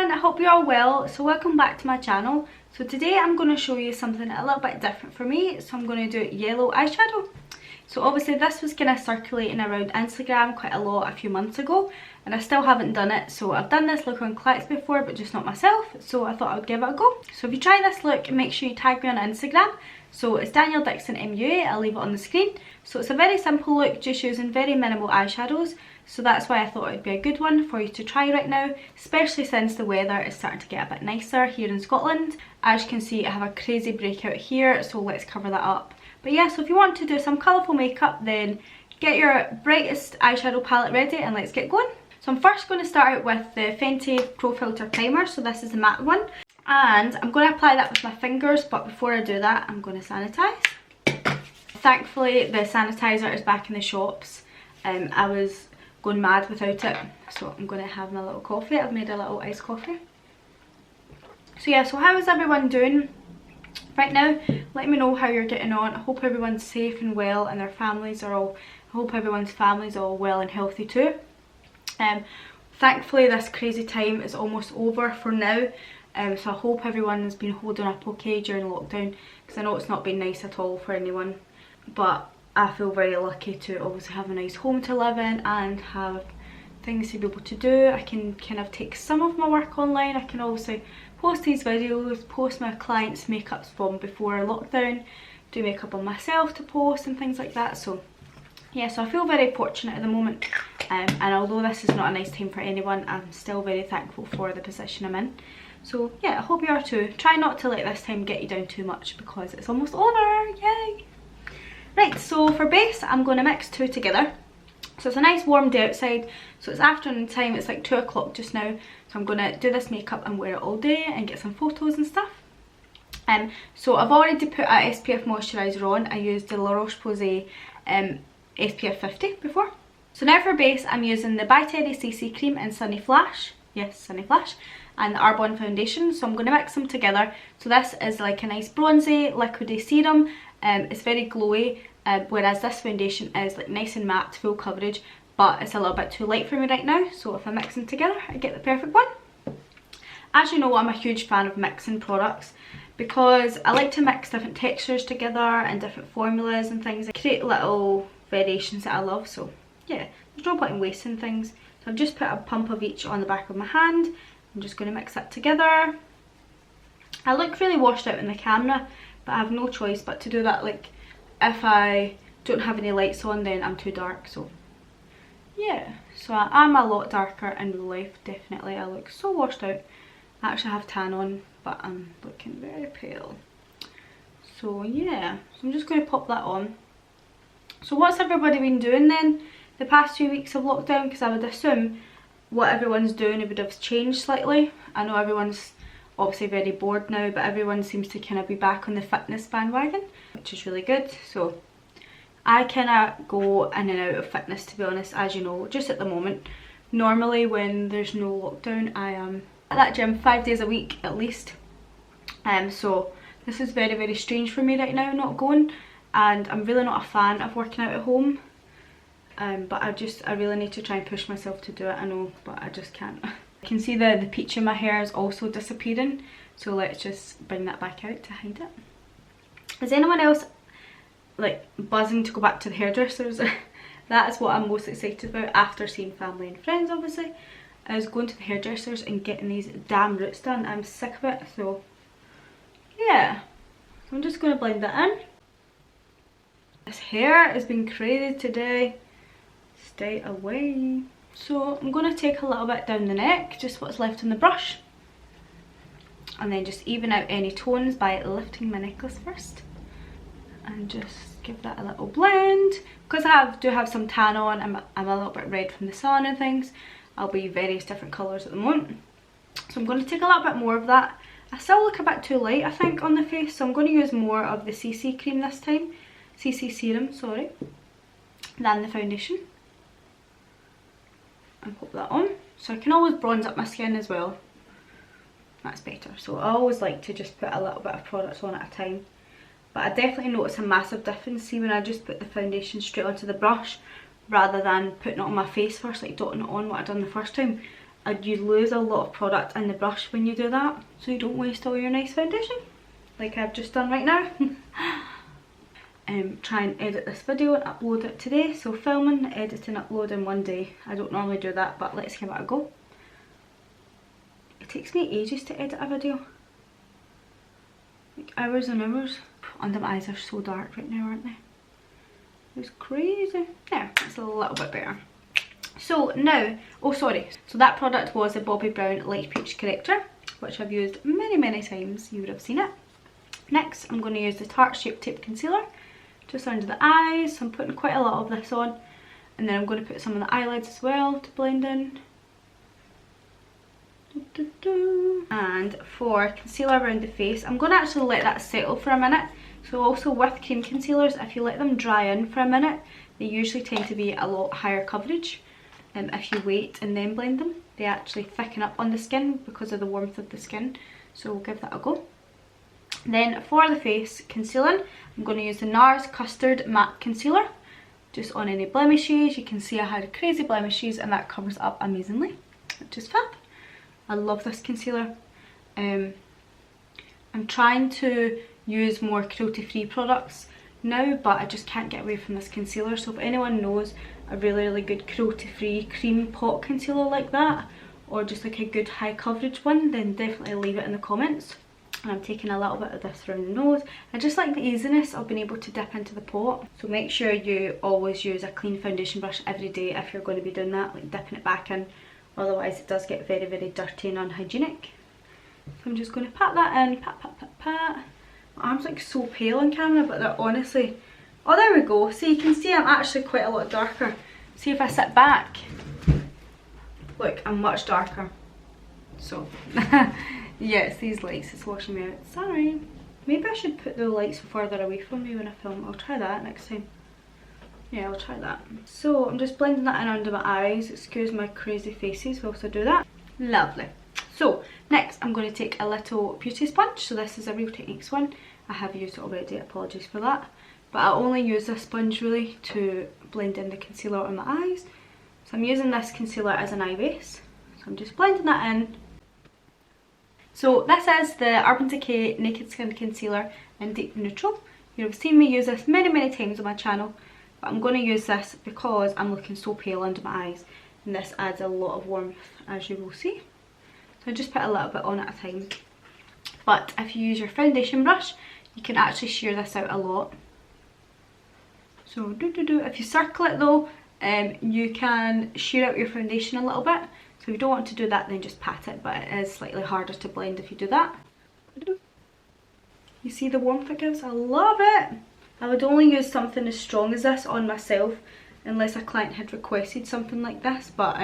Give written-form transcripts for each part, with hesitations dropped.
everyone, I hope you're all well. So welcome back to my channel. So today I'm going to show you something a little bit different for me. So I'm going to do yellow eyeshadow. So obviously this was kind of circulating around Instagram quite a lot a few months ago, and I still haven't done it. So I've done this look on clients before, but just not myself, so I thought I would give it a go. So if you try this look, make sure you tag me on Instagram. So it's Danielle Dickson MUA, I'll leave it on the screen. So it's a very simple look, just using very minimal eyeshadows. So that's why I thought it would be a good one for you to try right now, especially since the weather is starting to get a bit nicer here in Scotland. As you can see, I have a crazy breakout here, so let's cover that up. But yeah, so if you want to do some colourful makeup, then get your brightest eyeshadow palette ready and let's get going. So I'm first going to start out with the Fenty Pro Filter primer, so this is the matte one. And I'm going to apply that with my fingers, but before I do that, I'm going to sanitize. Thankfully, the sanitizer is back in the shops. I was going mad without it, so I'm going to have my little coffee. I've made a little iced coffee. So yeah, so how is everyone doing right now? Let me know how you're getting on. I hope everyone's safe and well, and their families are all, I hope everyone's families are all well and healthy too. Thankfully this crazy time is almost over for now. So I hope everyone has been holding up okay during lockdown, because I know it's not been nice at all for anyone. But I feel very lucky to obviously have a nice home to live in and have things to be able to do. I can kind of take some of my work online. I can obviously post these videos, post my clients' makeups from before lockdown, do makeup on myself to post and things like that. So yeah, so I feel very fortunate at the moment, and although this is not a nice time for anyone, I'm still very thankful for the position I'm in. So yeah, I hope you are too. Try not to let this time get you down too much, because it's almost over. Yay! Right, so for base, I'm going to mix two together. So it's a nice warm day outside, so it's afternoon time, it's like 2 o'clock just now. So I'm going to do this makeup and wear it all day and get some photos and stuff. So I've already put a SPF moisturiser on. I used the La Roche-Posay SPF 50 before. So now for base, I'm using the By Terry CC cream in Sunny Flash. Yes, Sunny Flash. And the Arbonne foundation. So I'm going to mix them together. So this is like a nice bronzy, liquidy serum. It's very glowy, whereas this foundation is like nice and matte, full coverage, but it's a little bit too light for me right now. So if I mix them together, I get the perfect one. As you know, I'm a huge fan of mixing products, because I like to mix different textures together and different formulas and things. I create little variations that I love. So yeah, there's no point in wasting things. So I've just put a pump of each on the back of my hand. I'm just going to mix that together. I look really washed out in the camera, but I have no choice but to do that. Like, if I don't have any lights on, then I'm too dark. So yeah, so I'm a lot darker in real life, definitely. I look so washed out. I actually have tan on, but I'm looking very pale. So yeah, so I'm just going to pop that on. So what's everybody been doing then the past 2 weeks of lockdown? Because I would assume what everyone's doing, it would have changed slightly. I know everyone's obviously very bored now, but everyone seems to kind of be back on the fitness bandwagon, which is really good. So I kind of go in and out of fitness, to be honest, as you know, just at the moment. Normally when there's no lockdown, I am at that gym 5 days a week at least. So this is very, very strange for me right now, not going, and I'm really not a fan of working out at home. But I really need to try and push myself to do it, I know, but I just can't. I can see the peach in my hair is also disappearing, so let's just bring that back out to hide it. Is anyone else like buzzing to go back to the hairdressers? That is what I'm most excited about after seeing family and friends, obviously, is going to the hairdressers and getting these damn roots done. I'm sick of it, so yeah. So I'm just going to blend that in. This hair has been crazy today. Stay away. So I'm going to take a little bit down the neck, just what's left on the brush, and then just even out any tones by lifting my necklace first, and just give that a little blend. Because I do have some tan on, I'm a little bit red from the sun and things. I'll be various different colours at the moment, so I'm going to take a little bit more of that. I still look a bit too light, I think, on the face, so I'm going to use more of the CC cream this time, CC serum, sorry, than the foundation. And pop that on, so I can always bronze up my skin as well. That's better. So I always like to just put a little bit of products on at a time, but I definitely notice a massive difference. See, when I just put the foundation straight onto the brush rather than putting it on my face first, like dotting it on what I'd done the first time, you lose a lot of product in the brush when you do that, so you don't waste all your nice foundation like I've just done right now. Try and edit this video and upload it today, so filming, editing, uploading one day. I don't normally do that, but let's give it a go. It takes me ages to edit a video, like hours and hours. Under my eyes are so dark right now, aren't they? It's crazy. There, it's a little bit better. So now, oh sorry, so that product was a Bobbi Brown Light Peach Corrector, which I've used many times, you would have seen it. Next, I'm going to use the Tarte Shape Tape Concealer, just under the eyes. So I'm putting quite a lot of this on, and then I'm going to put some on the eyelids as well to blend in. And for concealer around the face, I'm going to actually let that settle for a minute. So also with cream concealers, if you let them dry in for a minute, they usually tend to be a lot higher coverage. If you wait and then blend them, they actually thicken up on the skin because of the warmth of the skin. So we'll give that a go. Then for the face concealing, I'm going to use the Nars Custard Matte Concealer, just on any blemishes. You can see I had crazy blemishes and that covers up amazingly, which is fab. I love this concealer. I'm trying to use more cruelty-free products now, but I just can't get away from this concealer. So if anyone knows a really good cruelty-free cream pot concealer like that, or just like a good high coverage one, then definitely leave it in the comments. And I'm taking a little bit of this around the nose. I just like the easiness of being able to dip into the pot. So make sure you always use a clean foundation brush every day if you're going to be doing that, like dipping it back in. Otherwise it does get very dirty and unhygienic. So I'm just going to pat that in, pat. My arms look so pale on camera, but they're honestly, oh there we go. See, you can see I'm actually quite a lot darker. See if I sit back, look, I'm much darker. So yeah, it's these lights, it's washing me out. Sorry. Maybe I should put the lights further away from me when I film. I'll try that next time. Yeah, I'll try that. So I'm just blending that in under my eyes. Excuse my crazy faces whilst I do that. Lovely. So next I'm going to take a little beauty sponge. So this is a Real Techniques one. I have used it already, apologies for that. But I only use this sponge really to blend in the concealer on my eyes. So I'm using this concealer as an eye base. So I'm just blending that in. So this is the Arbonne Decay Naked Skin Concealer in Deep Neutral. You've seen me use this many times on my channel. But I'm going to use this because I'm looking so pale under my eyes. And this adds a lot of warmth, as you will see. So I just put a little bit on at a time. But if you use your foundation brush, you can actually shear this out a lot. So if you circle it though, you can shear out your foundation a little bit. So if you don't want to do that, then just pat it, but it is slightly harder to blend if you do that. You see the warmth it gives? I love it! I would only use something as strong as this on myself unless a client had requested something like this, but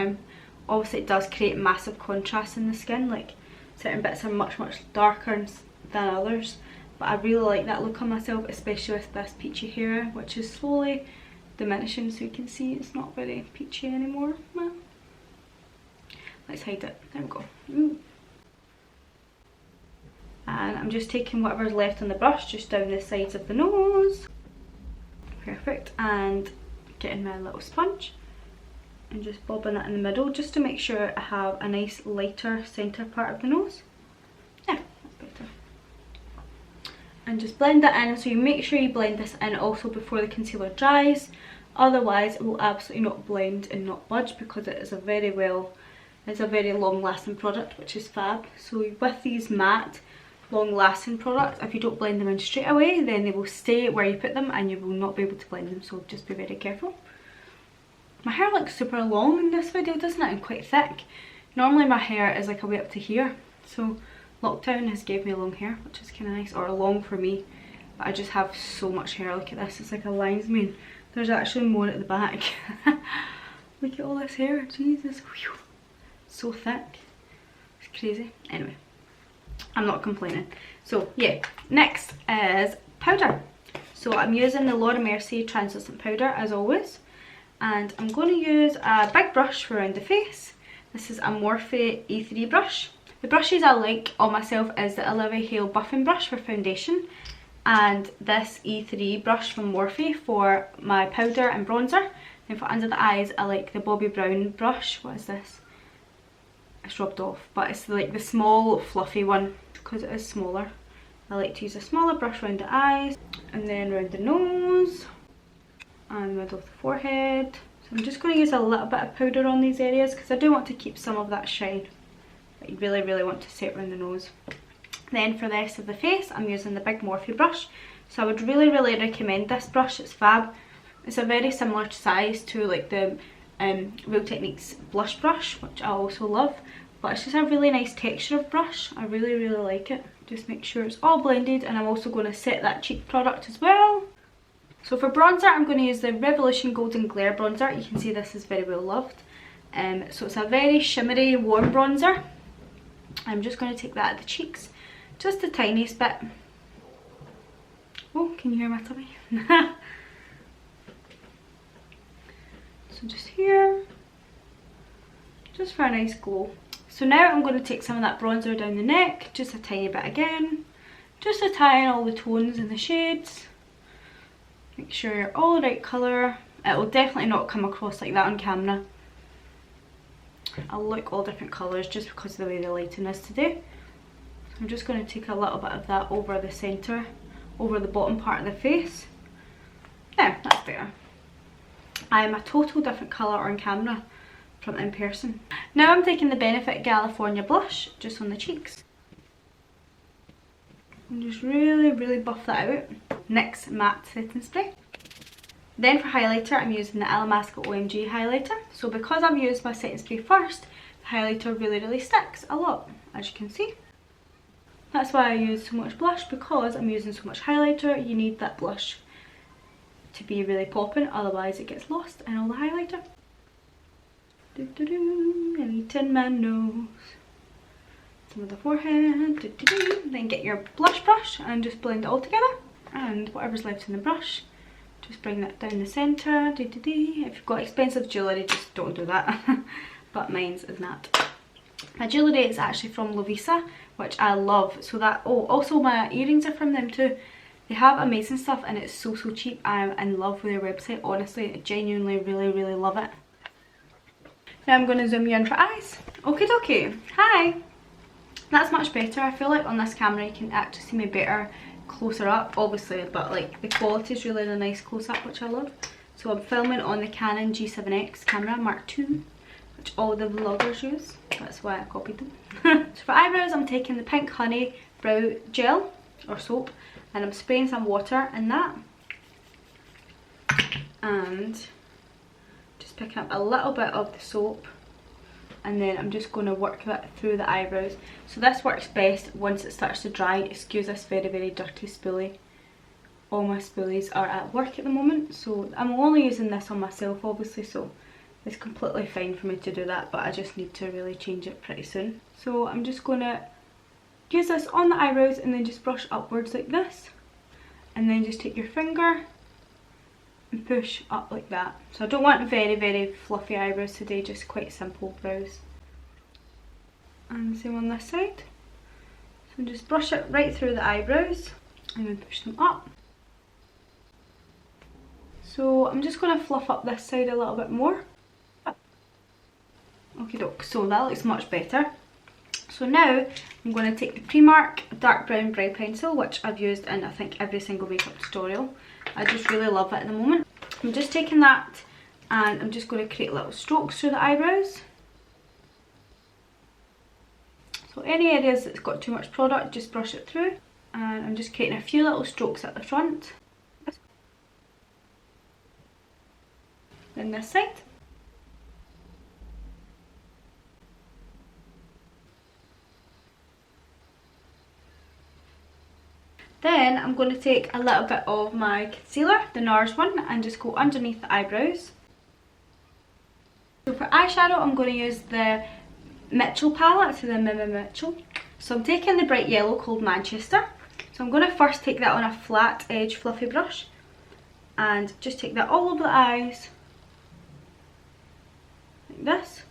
obviously it does create massive contrast in the skin. Like certain bits are much darker than others, but I really like that look on myself, especially with this peachy hair, which is slowly diminishing, so you can see it's not very peachy anymore. Well, let's hide it. There we go. And I'm just taking whatever's left on the brush just down the sides of the nose. Perfect. And getting my little sponge and just bobbing it in the middle just to make sure I have a nice lighter centre part of the nose. Yeah, that's better. And just blend that in. So you make sure you blend this in also before the concealer dries. Otherwise it will absolutely not blend and not budge, because it is a very long lasting product, which is fab. So with these matte long lasting products, if you don't blend them in straight away, then they will stay where you put them and you will not be able to blend them, so just be very careful. My hair looks super long in this video, doesn't it, and quite thick. Normally my hair is like a way up to here, so lockdown has gave me long hair, which is kind of nice, or long for me, but I just have so much hair. Look at this, it's like a lion's mane. There's actually more at the back. Look at all this hair, Jesus. Whew. So thick, it's crazy. Anyway, I'm not complaining. So yeah, next is powder. So I'm using the Laura Mercier translucent powder as always, and I'm going to use a big brush for around the face. This is a Morphe E3 brush. The brushes I like on myself is the Olivia Hale buffing brush for foundation, and this E3 brush from Morphe for my powder and bronzer. And for under the eyes I like the Bobbi Brown brush. What is this? it's rubbed off, but it's like the small fluffy one because it is smaller. I like to use a smaller brush around the eyes and then around the nose and the middle of the forehead. So I'm just going to use a little bit of powder on these areas because I do want to keep some of that shine, but you really want to set around the nose. Then for the rest of the face, I'm using the big Morphe brush. So I would really recommend this brush. It's fab. It's a very similar size to like the Real Techniques blush brush, which I also love, but it's just a really nice texture of brush. I really like it. Just make sure it's all blended, and I'm also going to set that cheek product as well. So for bronzer, I'm going to use the Revolution Golden Glare bronzer. You can see this is very well loved. So it's a very shimmery warm bronzer. I'm just going to take that at the cheeks, just the tiniest bit. Oh, can you hear my tummy? So just here, just for a nice glow. So now I'm going to take some of that bronzer down the neck, just a tiny bit again, just to tie in all the tones and the shades. Make sure you're all the right colour. It will definitely not come across like that on camera. I'll look all different colours just because of the way the lighting is today. So I'm just going to take a little bit of that over the centre, over the bottom part of the face. There, that's better. I am a total different colour on camera from in person. Now I'm taking the Benefit Galifornia blush just on the cheeks. And just really buff that out. NYX matte setting spray. Then for highlighter, I'm using the Illamasqua Omg highlighter. So because I've used my setting spray first, the highlighter really sticks a lot, as you can see. That's why I use so much blush, because I'm using so much highlighter. You need that blush to be really popping, otherwise it gets lost in all the highlighter. And eating my nose. Some of the forehead. Then get your blush brush and just blend it all together. And whatever's left in the brush, just bring that down the centre. If you've got expensive jewellery, just don't do that. But mine's is not. My jewellery is actually from Lovisa, which I love. So that, oh, also my earrings are from them too. They have amazing stuff and it's so cheap. I'm in love with their website, honestly. I genuinely really love it. Now I'm going to zoom you in for eyes. Okie dokie. Hi. That's much better. I feel like on this camera you can actually see me better closer up, obviously, but like the quality is really nice close up, which I love. So I'm filming on the Canon G7X camera Mark II, which all the vloggers use. That's why I copied them. So for eyebrows, I'm taking the Pink Honey Brow Gel or soap, and I'm spraying some water in that, and just picking up a little bit of the soap, and then I'm just going to work that through the eyebrows. So this works best once it starts to dry. Excuse this very dirty spoolie. All my spoolies are at work at the moment, so I'm only using this on myself obviously, so it's completely fine for me to do that, but I just need to really change it pretty soon. So I'm just going to use this on the eyebrows and then just brush upwards like this, and then just take your finger and push up like that. So I don't want very fluffy eyebrows today, just quite simple brows. And same on this side. So just brush it right through the eyebrows and then push them up. So I'm just going to fluff up this side a little bit more. Okie doke, so that looks much better. So now I'm going to take the Primark dark brown brow pencil, which I've used in I think every single makeup tutorial. I just really love it at the moment. I'm just taking that and I'm just going to create little strokes through the eyebrows. So any areas that's got too much product, just brush it through. And I'm just creating a few little strokes at the front. Then this side. Then I'm going to take a little bit of my concealer, the Nars one, and just go underneath the eyebrows. So for eyeshadow, I'm going to use the Mitchell palette, so the mmmmitchell. So I'm taking the bright yellow called Manchester. So I'm going to first take that on a flat edge fluffy brush and just take that all over the eyes, like this.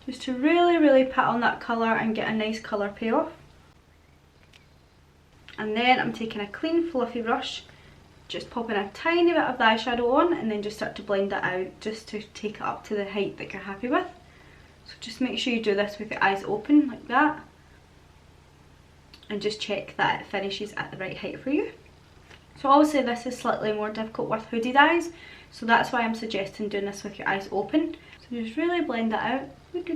Just to really pat on that colour and get a nice colour payoff. And then I'm taking a clean fluffy brush, just popping a tiny bit of the eyeshadow on, and then just start to blend that out just to take it up to the height that you're happy with. So just make sure you do this with your eyes open like that, and just check that it finishes at the right height for you. So obviously this is slightly more difficult with hooded eyes, so that's why I'm suggesting doing this with your eyes open. So just really blend that out. So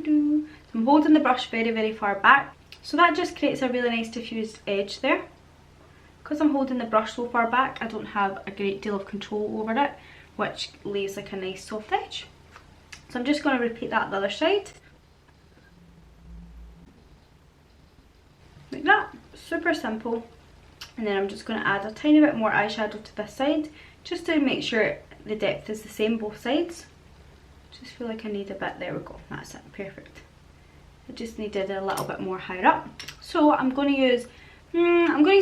I'm holding the brush very, very far back, so that just creates a really nice diffused edge there. Because I'm holding the brush so far back, I don't have a great deal of control over it, which leaves like a nice soft edge. So I'm just going to repeat that the other side. Like that. Super simple. And then I'm just going to add a tiny bit more eyeshadow to this side, just to make sure the depth is the same both sides. Just feel like I need a bit. There we go. That's it. Perfect. I just needed a little bit more higher up. So I'm going to use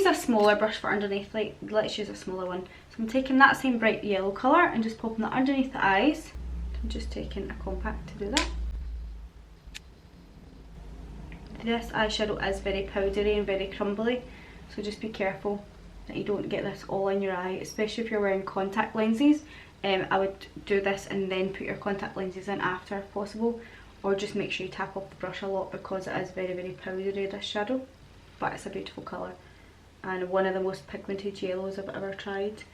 a smaller brush for underneath. Like, let's use a smaller one. So I'm taking that same bright yellow colour and just popping that underneath the eyes. I'm just taking a compact to do that. This eyeshadow is very powdery and very crumbly, so just be careful that you don't get this all in your eye, especially if you're wearing contact lenses. I would do this and then put your contact lenses in after if possible, or just make sure you tap off the brush a lot, because it is very, very powdery, this shadow. But it's a beautiful colour and one of the most pigmented yellows I've ever tried,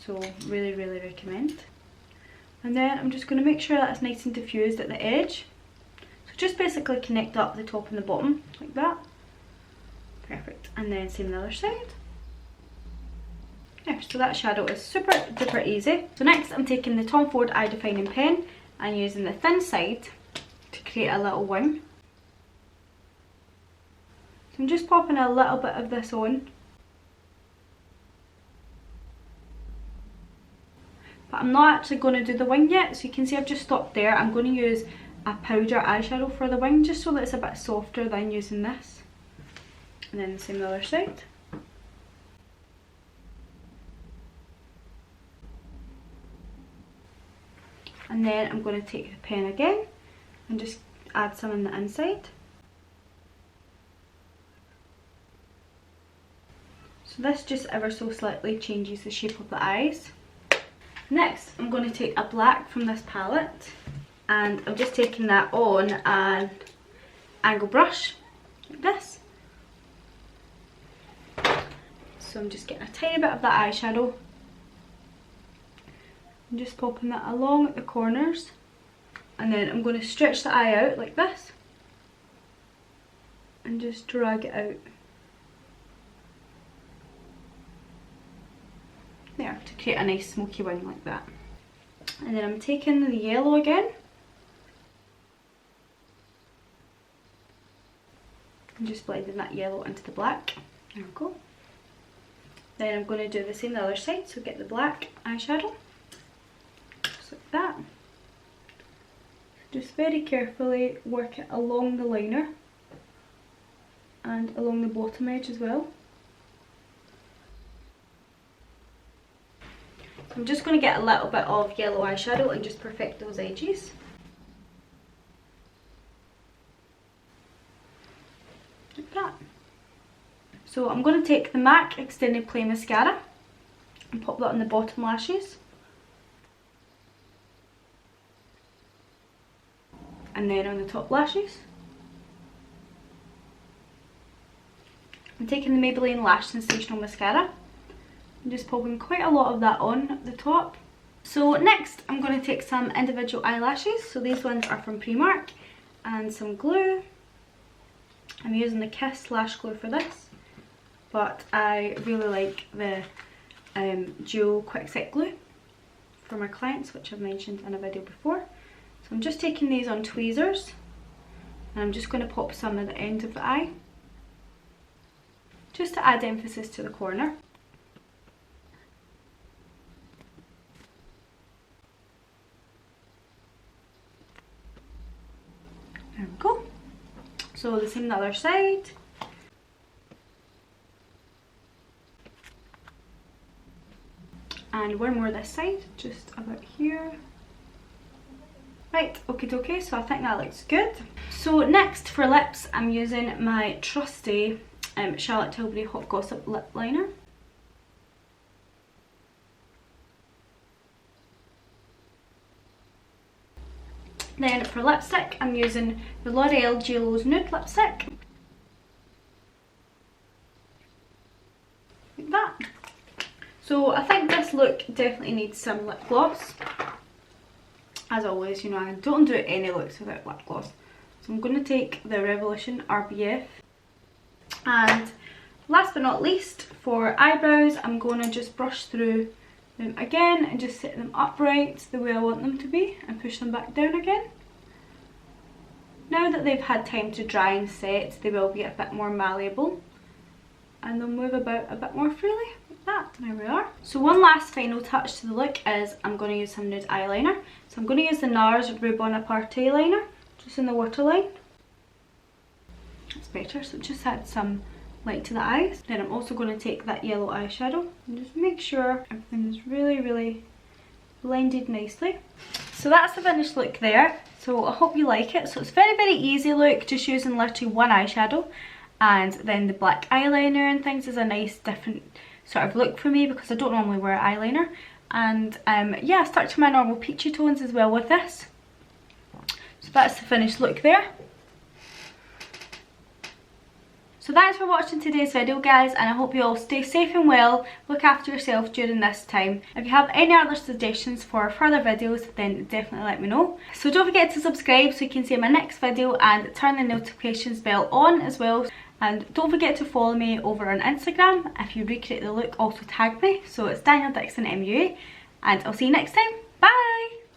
so really, really recommend. And then I'm just going to make sure that it's nice and diffused at the edge. So just basically connect up the top and the bottom like that. Perfect. And then same the other side. Yeah, so that shadow is super duper easy. So next I'm taking the Tom Ford eye defining pen and using the thin side to create a little wing. So I'm just popping a little bit of this on. But I'm not actually going to do the wing yet, so you can see I've just stopped there. I'm going to use a powder eyeshadow for the wing, just so that it's a bit softer than using this. And then the same the other side. And then I'm going to take the pen again and just add some on the inside. So this just ever so slightly changes the shape of the eyes. Next, I'm going to take a black from this palette, and I'm just taking that on an angle brush, like this. So I'm just getting a tiny bit of that eyeshadow, and just popping that along at the corners, and then I'm going to stretch the eye out like this, and just drag it out. There, to create a nice smoky wing like that. And then I'm taking the yellow again and just blending that yellow into the black. There we go. Then I'm going to do the same the other side, so get the black eyeshadow, just like that. Just very carefully work it along the liner and along the bottom edge as well. I'm just going to get a little bit of yellow eyeshadow and just perfect those edges. Like that. So I'm going to take the MAC Extended Play Mascara and pop that on the bottom lashes. And then on the top lashes. I'm taking the Maybelline Lash Sensational Mascara. I'm just popping quite a lot of that on at the top. So next I'm going to take some individual eyelashes. So these ones are from Primark, and some glue. I'm using the Kiss Lash Glue for this, but I really like the dual quick set glue for my clients, which I've mentioned in a video before. So I'm just taking these on tweezers, and I'm just going to pop some at the end of the eye, just to add emphasis to the corner. There we go. So the same the other side. And one more this side, just about here. Right, okie dokie, so I think that looks good. So next for lips, I'm using my trusty Charlotte Tilbury Hot Gossip lip liner. Then for lipstick, I'm using the L'Oreal Gelo's Nude lipstick. Like that. So I think this look definitely needs some lip gloss. As always, you know, I don't do any looks without lip gloss. So I'm going to take the Revolution RBF. And last but not least, for eyebrows, I'm going to just brush through them again and just set them upright the way I want them to be and push them back down again. Now that they've had time to dry and set, they will be a bit more malleable and they'll move about a bit more freely. Like that. There we are. So one last final touch to the look is I'm going to use some nude eyeliner. So I'm going to use the Nars Ginger liner just in the waterline. That's better, so it just adds some light to the eyes. Then I'm also going to take that yellow eyeshadow and just make sure everything is really blended nicely. So that's the finished look there. So I hope you like it. So it's very easy look, just using literally one eyeshadow, and then the black eyeliner and things is a nice different sort of look for me because I don't normally wear eyeliner. And yeah, I stuck to my normal peachy tones as well with this. So that's the finished look there. So thanks for watching today's video, guys, and I hope you all stay safe and well, look after yourself during this time. If you have any other suggestions for further videos, then definitely let me know. So don't forget to subscribe so you can see my next video and turn the notifications bell on as well. And don't forget to follow me over on Instagram. If you recreate the look, also tag me. So it's Danielle Dickson MUA, and I'll see you next time. Bye!